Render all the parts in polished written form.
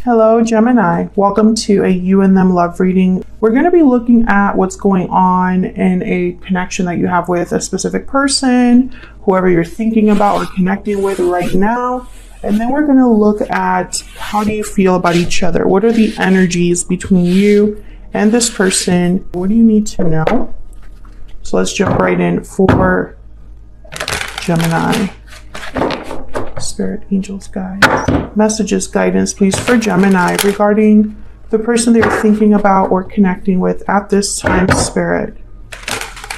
Hello, Gemini. Welcome to a You and Them love reading. We're going to be looking at what's going on in a connection that you have with a specific person, whoever you're thinking about or connecting with right now. And then we're going to look at how do you feel about each other? What are the energies between you and this person? What do you need to know? So let's jump right in for Gemini. Spirit, angels, guides, messages, guidance, please, for Gemini regarding the person they're thinking about or connecting with at this time, Spirit.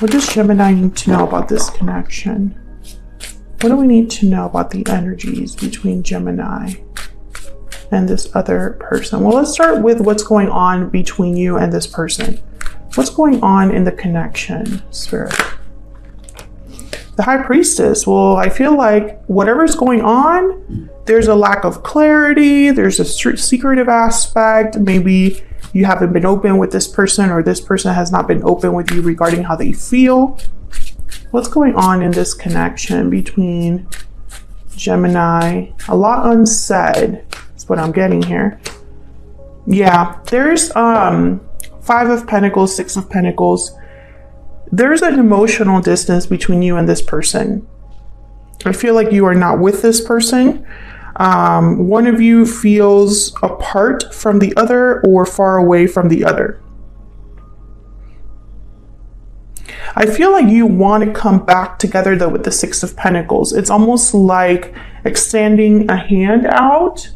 What does Gemini need to know about this connection? What do we need to know about the energies between Gemini and this other person? Well, let's start with what's going on between you and this person. What's going on in the connection, Spirit? The High Priestess. Well, I feel like whatever's going on, there's a lack of clarity. There's a secretive aspect. Maybe you haven't been open with this person, or this person has not been open with you regarding how they feel. What's going on in this connection between Gemini? A lot unsaid. That's what I'm getting here. Yeah, there's 5 of Pentacles, 6 of Pentacles. There's an emotional distance between you and this person. I feel like you are not with this person. One of you feels apart from the other or far away from the other. I feel like you want to come back together though with the 6 of Pentacles. It's almost like extending a hand out.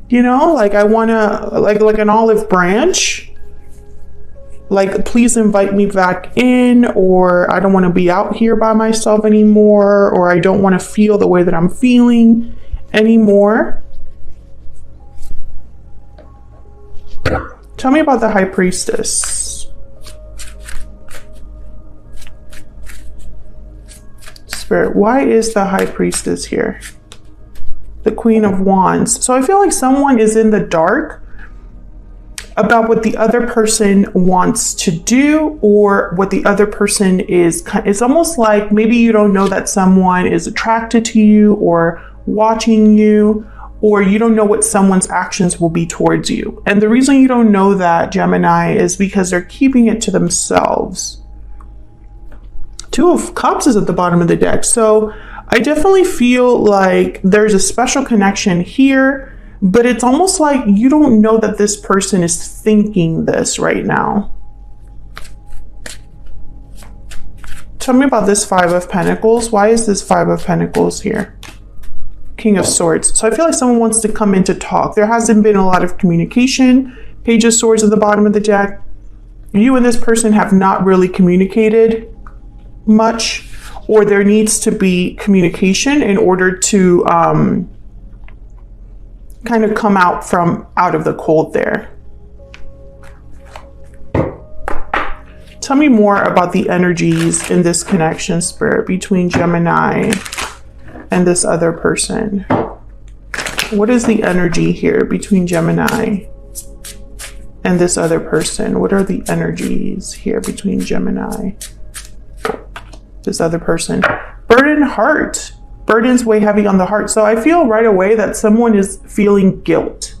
You know, like I want to, like an olive branch. Like, please invite me back in, or I don't want to be out here by myself anymore, or I don't want to feel the way that I'm feeling anymore. Tell me about the High Priestess. Spirit, why is the High Priestess here? The Queen of Wands. So I feel like someone is in the dark about what the other person wants to do, or what the other person is. It's almost like maybe you don't know that someone is attracted to you or watching you, or you don't know what someone's actions will be towards you. And the reason you don't know that, Gemini, is because they're keeping it to themselves. 2 of Cups is at the bottom of the deck. So I definitely feel like there's a special connection here. But it's almost like you don't know that this person is thinking this right now. Tell me about this 5 of Pentacles. Why is this 5 of Pentacles here? King of Swords. So I feel like someone wants to come in to talk. There hasn't been a lot of communication. Page of Swords at the bottom of the deck. You and this person have not really communicated much, or there needs to be communication in order to kind of come out of the cold there. Tell me more about the energies in this connection, Spirit, between Gemini and this other person. What is the energy here between Gemini and this other person? What are the energies here between Gemini, this other person? Burdened heart. Burden's way heavy on the heart. So I feel right away that someone is feeling guilt.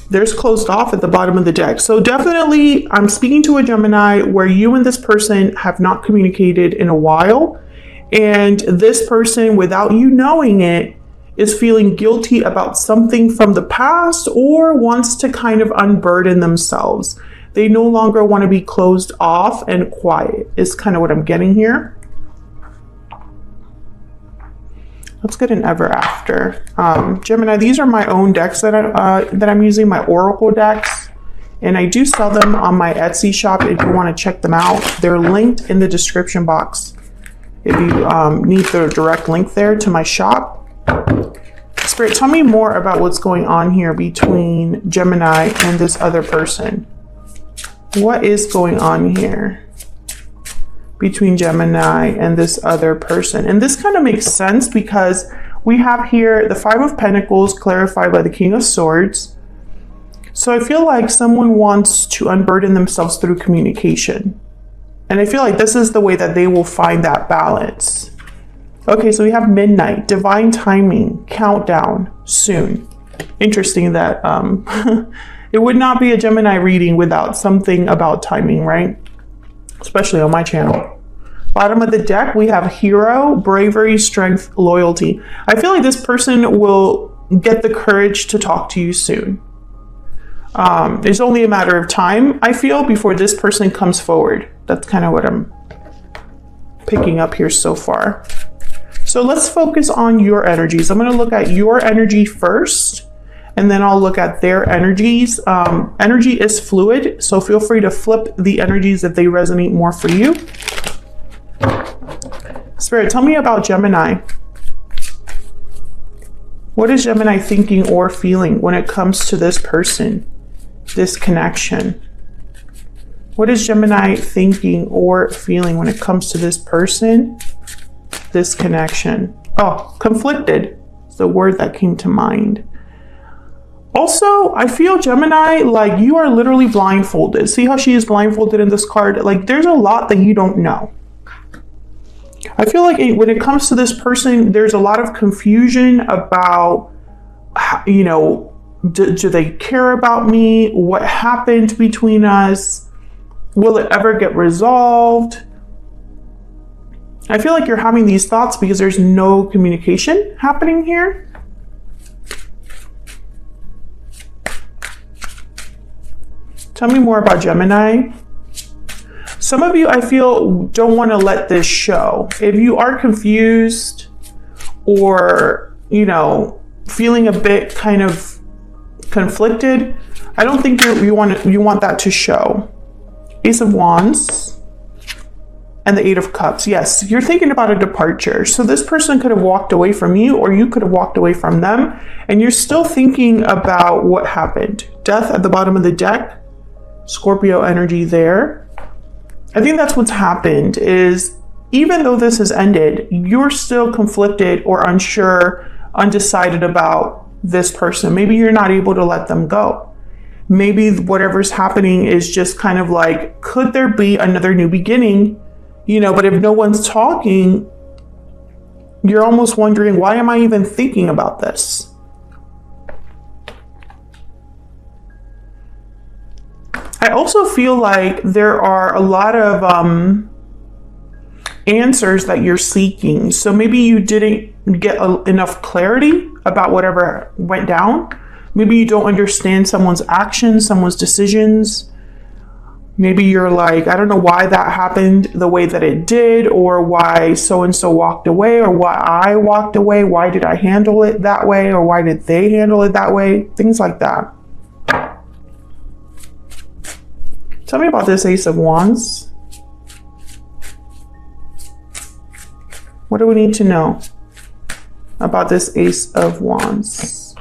There's closed off at the bottom of the deck. So definitely I'm speaking to a Gemini where you and this person have not communicated in a while. And this person, without you knowing it, is feeling guilty about something from the past, or wants to kind of unburden themselves. They no longer want to be closed off and quiet, is kind of what I'm getting here. Let's get an ever after. Gemini, these are my own decks that I'm using, my Oracle decks. And I do sell them on my Etsy shop if you want to check them out. They're linked in the description box if you need the direct link there to my shop. Spirit, tell me more about what's going on here between Gemini and this other person. What is going on here between Gemini and this other person? And this kind of makes sense because we have here the 5 of Pentacles clarified by the King of Swords. So I feel like someone wants to unburden themselves through communication. And I feel like this is the way that they will find that balance. Okay, so we have midnight, divine timing, countdown, soon. Interesting that it would not be a Gemini reading without something about timing, right? Especially on my channel. Bottom of the deck, we have hero, bravery, strength, loyalty. I feel like this person will get the courage to talk to you soon. It's only a matter of time, I feel, before this person comes forward. That's kind of what I'm picking up here so far. So let's focus on your energies. I'm going to look at your energy first, and then I'll look at their energies. Energy is fluid, so feel free to flip the energies if they resonate more for you. Spirit, tell me about Gemini. What is Gemini thinking or feeling when it comes to this person, this connection? What is Gemini thinking or feeling when it comes to this person, this connection? Oh, conflicted is the word that came to mind. Also, I feel Gemini, like you are literally blindfolded. See how she is blindfolded in this card? Like there's a lot that you don't know. I feel like when it comes to this person, there's a lot of confusion about, you know, do they care about me? What happened between us? Will it ever get resolved? I feel like you're having these thoughts because there's no communication happening here. Tell me more about Gemini. Some of you, I feel, don't want to let this show. If you are confused or, you know, feeling a bit kind of conflicted, I don't think you want that to show. Ace of Wands and the Eight of Cups. Yes, you're thinking about a departure. So this person could have walked away from you, or you could have walked away from them, and you're still thinking about what happened. Death at the bottom of the deck. Scorpio energy there. I think that's what's happened is even though this has ended, you're still conflicted or unsure, undecided about this person. Maybe you're not able to let them go. Maybe whatever's happening is just kind of like, could there be another new beginning? You know, but if no one's talking, you're almost wondering, why am I even thinking about this? I also feel like there are a lot of answers that you're seeking. So maybe you didn't get enough clarity about whatever went down. Maybe you don't understand someone's actions, someone's decisions. Maybe you're like, I don't know why that happened the way that it did, or why so-and-so walked away, or why I walked away. Why did I handle it that way? Or why did they handle it that way? Things like that. Tell me about this Ace of Wands. What do we need to know about this Ace of Wands?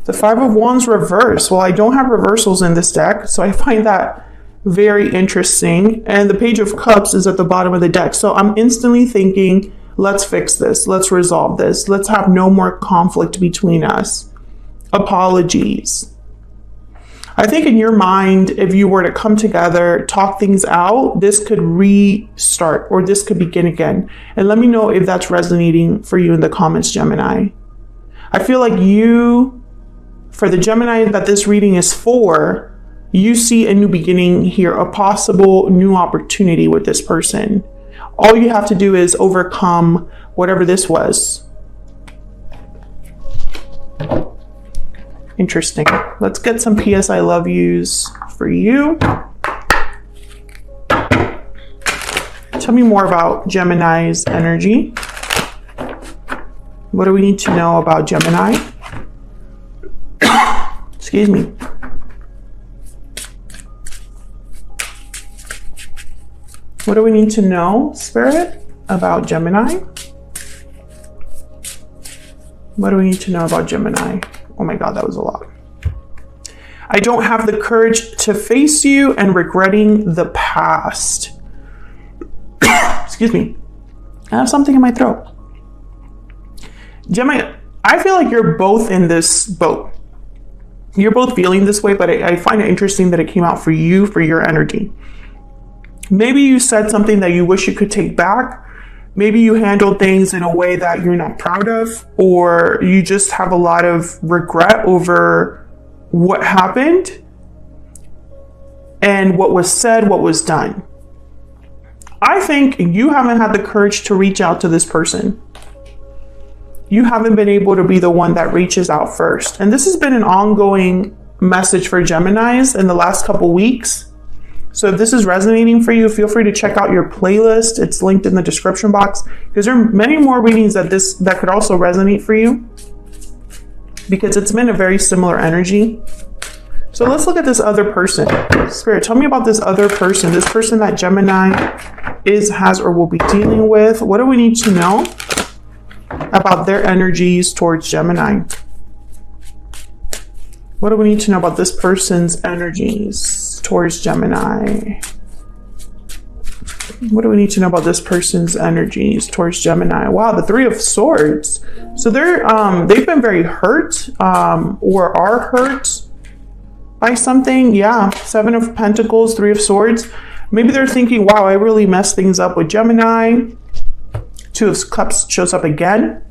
The Five of Wands reverse. Well, I don't have reversals in this deck, so I find that very interesting. And the Page of Cups is at the bottom of the deck. So I'm instantly thinking, let's fix this. Let's resolve this. Let's have no more conflict between us. Apologies. I think in your mind, if you were to come together, talk things out, this could restart or this could begin again. And let me know if that's resonating for you in the comments, Gemini. I feel like you, for the Gemini that this reading is for, you see a new beginning here, a possible new opportunity with this person. All you have to do is overcome whatever this was. Interesting. Let's get some PS I love yous for you. Tell me more about Gemini's energy. What do we need to know about Gemini? Excuse me. What do we need to know, Spirit, about Gemini? What do we need to know about Gemini? Oh my God, that was a lot. I don't have the courage to face you and regretting the past. Excuse me. I have something in my throat. Gemini, I feel like you're both in this boat. You're both feeling this way, but I find it interesting that it came out for you, for your energy. Maybe you said something that you wish you could take back. maybe you handled things in a way that you're not proud of, or you just have a lot of regret over what happened and what was said, what was done. I think you haven't had the courage to reach out to this person. You haven't been able to be the one that reaches out first. And this has been an ongoing message for Geminis in the last couple weeks. So if this is resonating for you, feel free to check out your playlist. It's linked in the description box, because there are many more readings that could also resonate for you, because it's been a very similar energy. So let's look at this other person. Spirit, tell me about this other person, this person that Gemini has, or will be dealing with. What do we need to know about their energies towards Gemini? What do we need to know about this person's energies towards Gemini? What do we need to know about this person's energies towards Gemini? Wow, the Three of Swords. So they've been very hurt, or are hurt by something. Yeah, Seven of Pentacles, Three of Swords. Maybe they're thinking, wow, I really messed things up with Gemini. Two of Cups shows up again.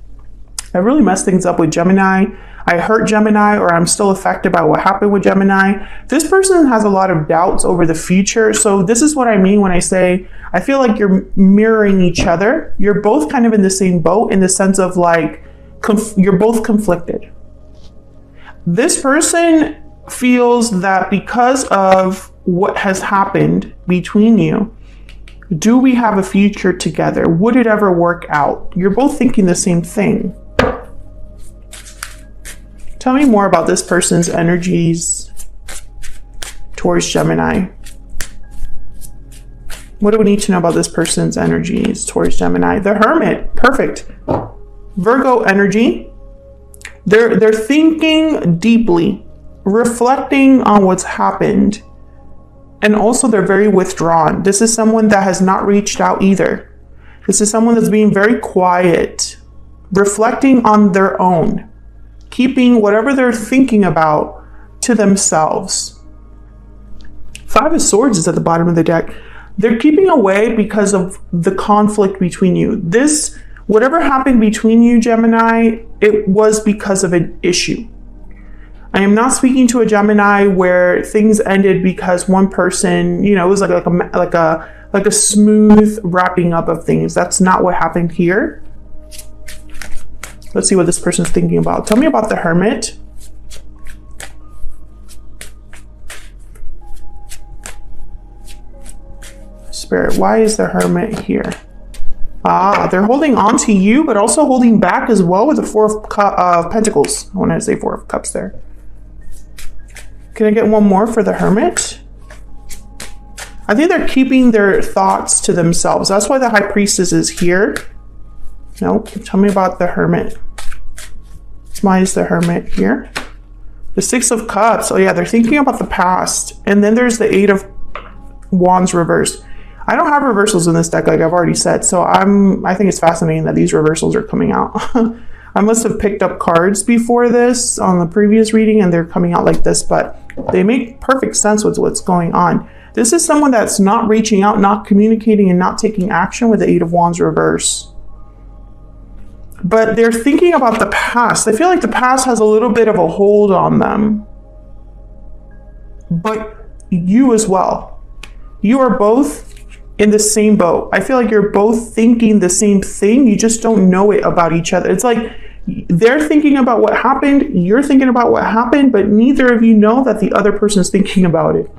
I really messed things up with Gemini. I hurt Gemini, or I'm still affected by what happened with Gemini. This person has a lot of doubts over the future. So this is what I mean when I say, I feel like you're mirroring each other. You're both kind of in the same boat, in the sense of like, you're both conflicted. This person feels that because of what has happened between you, do we have a future together? Would it ever work out? You're both thinking the same thing. Tell me more about this person's energies towards Gemini. What do we need to know about this person's energies towards Gemini? The Hermit, perfect. Virgo energy. They're thinking deeply, reflecting on what's happened. And also they're very withdrawn. This is someone that has not reached out either. This is someone that's being very quiet, reflecting on their own, keeping whatever they're thinking about to themselves. Five of Swords is at the bottom of the deck. They're keeping away because of the conflict between you. Whatever happened between you, Gemini, it was because of an issue. I am not speaking to a Gemini where things ended because one person, it was like a smooth wrapping up of things. That's not what happened here. Let's see what this person's thinking about. Tell me about the Hermit. Spirit, why is the Hermit here? They're holding on to you, but also holding back as well with the Four of Pentacles. I wanted to say Four of Cups there. Can I get one more for the Hermit? I think they're keeping their thoughts to themselves. That's why the High Priestess is here. Nope. Tell me about the Hermit. Why is the Hermit here? The Six of Cups. Oh yeah, they're thinking about the past. And then there's the Eight of Wands reversed. I don't have reversals in this deck, like I've already said. So I think it's fascinating that these reversals are coming out. I must have picked up cards before this on the previous reading, and they're coming out like this, but they make perfect sense with what's going on. This is someone that's not reaching out, not communicating, and not taking action with the Eight of Wands reverse. But they're thinking about the past. I feel like the past has a little bit of a hold on them. But you as well. You are both in the same boat. I feel like you're both thinking the same thing. You just don't know it about each other. It's like they're thinking about what happened. You're thinking about what happened, but neither of you know that the other person is thinking about it.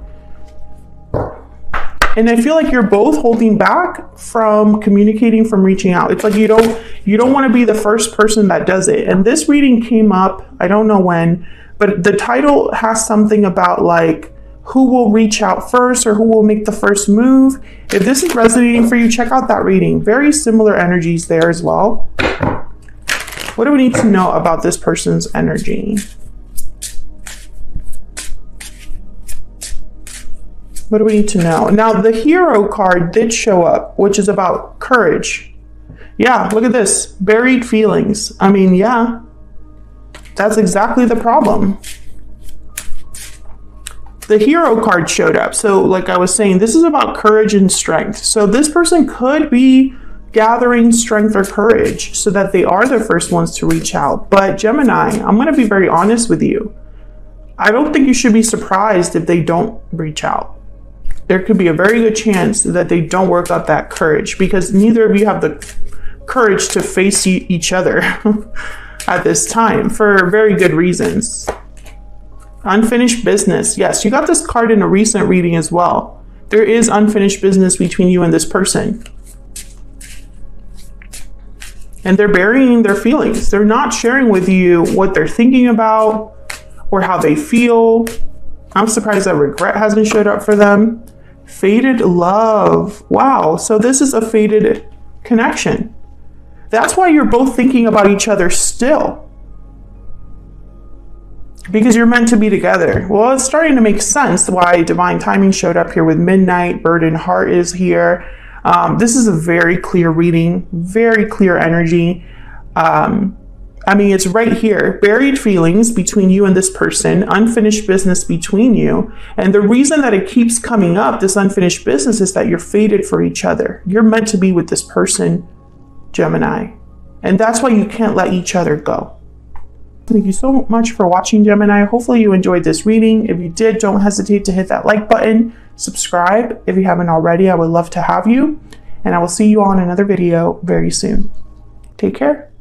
And I feel like you're both holding back from communicating, from reaching out. It's like you don't want to be the first person that does it. And this reading came up, I don't know when, but the title has something about like who will reach out first or who will make the first move. If this is resonating for you, check out that reading. Very similar energies there as well. What do we need to know about this person's energy? What do we need to know? Now, the Hero card did show up, which is about courage. Yeah, look at this. Buried feelings. I mean, yeah, that's exactly the problem. The Hero card showed up. So like I was saying, this is about courage and strength. So this person could be gathering strength or courage so that they are the first ones to reach out. But Gemini, I'm going to be very honest with you. I don't think you should be surprised if they don't reach out. There could be a very good chance that they don't work up that courage, because neither of you have the courage to face each other at this time for very good reasons. Unfinished business. Yes, you got this card in a recent reading as well. There is unfinished business between you and this person. And they're burying their feelings. They're not sharing with you what they're thinking about or how they feel. I'm surprised that regret hasn't showed up for them. Faded love. Wow. So this is a faded connection. That's why you're both thinking about each other still. Because you're meant to be together. Well, it's starting to make sense why divine timing showed up here with midnight. Bird and heart is here. This is a very clear reading, very clear energy. I mean, it's right here. Buried feelings between you and this person, unfinished business between you. And the reason that it keeps coming up, this unfinished business, is that you're fated for each other. You're meant to be with this person, Gemini. And that's why you can't let each other go. Thank you so much for watching, Gemini. Hopefully you enjoyed this reading. If you did, don't hesitate to hit that like button. Subscribe if you haven't already. I would love to have you. And I will see you on another video very soon. Take care.